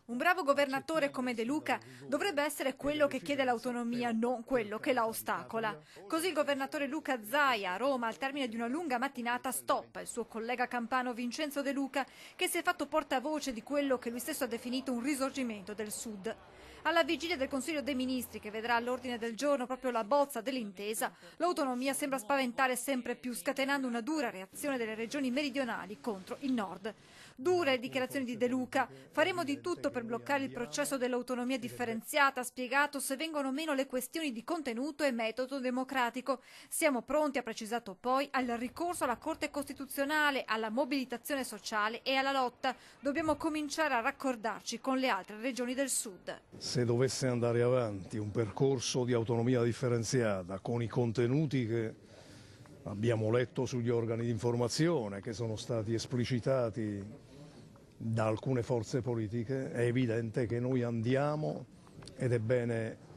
Un bravo governatore come De Luca dovrebbe essere quello che chiede l'autonomia, non quello che la ostacola. Così il governatore Luca Zaia a Roma, al termine di una lunga mattinata, stoppa il suo collega campano Vincenzo De Luca, che si è fatto portavoce di quello che lui stesso ha definito un risorgimento del Sud. Alla vigilia del Consiglio dei Ministri, che vedrà all'ordine del giorno proprio la bozza dell'intesa, l'autonomia sembra spaventare sempre più, scatenando una dura reazione delle regioni meridionali contro il Nord. Dure le dichiarazioni di De Luca. Faremo di tutto per bloccare il processo dell'autonomia differenziata, ha spiegato, se vengono meno le questioni di contenuto e metodo democratico. Siamo pronti, ha precisato poi, al ricorso alla Corte Costituzionale, alla mobilitazione sociale e alla lotta. Dobbiamo cominciare a raccordarci con le altre regioni del Sud. Se dovesse andare avanti un percorso di autonomia differenziata con i contenuti che abbiamo letto sugli organi di informazione, che sono stati esplicitati da alcune forze politiche, è evidente che noi andiamo, ed è bene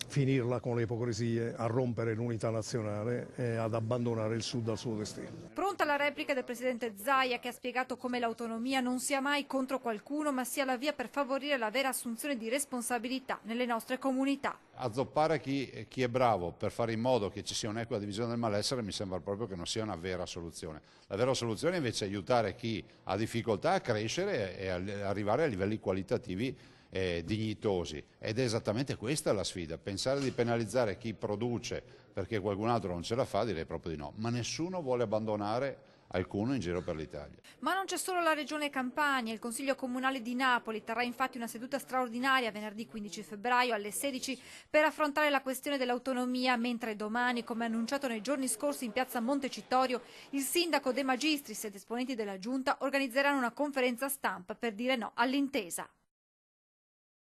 finirla con le ipocrisie, a rompere l'unità nazionale e ad abbandonare il Sud al suo destino. Pronta la replica del presidente Zaia, che ha spiegato come l'autonomia non sia mai contro qualcuno, ma sia la via per favorire la vera assunzione di responsabilità nelle nostre comunità. Azzoppare chi è bravo per fare in modo che ci sia un'equa divisione del malessere mi sembra proprio che non sia una vera soluzione. La vera soluzione invece è aiutare chi ha difficoltà a crescere e arrivare a livelli qualitativi dignitosi, ed è esattamente questa la sfida. Pensare di penalizzare chi produce perché qualcun altro non ce la fa, direi proprio di no, ma nessuno vuole abbandonare alcuno in giro per l'Italia. Ma non c'è solo la regione Campania. Il Consiglio Comunale di Napoli terrà infatti una seduta straordinaria venerdì 15 febbraio alle 16 per affrontare la questione dell'autonomia, mentre domani, come annunciato nei giorni scorsi in piazza Montecitorio, il sindaco De Magistris ed esponenti della giunta organizzeranno una conferenza stampa per dire no all'intesa.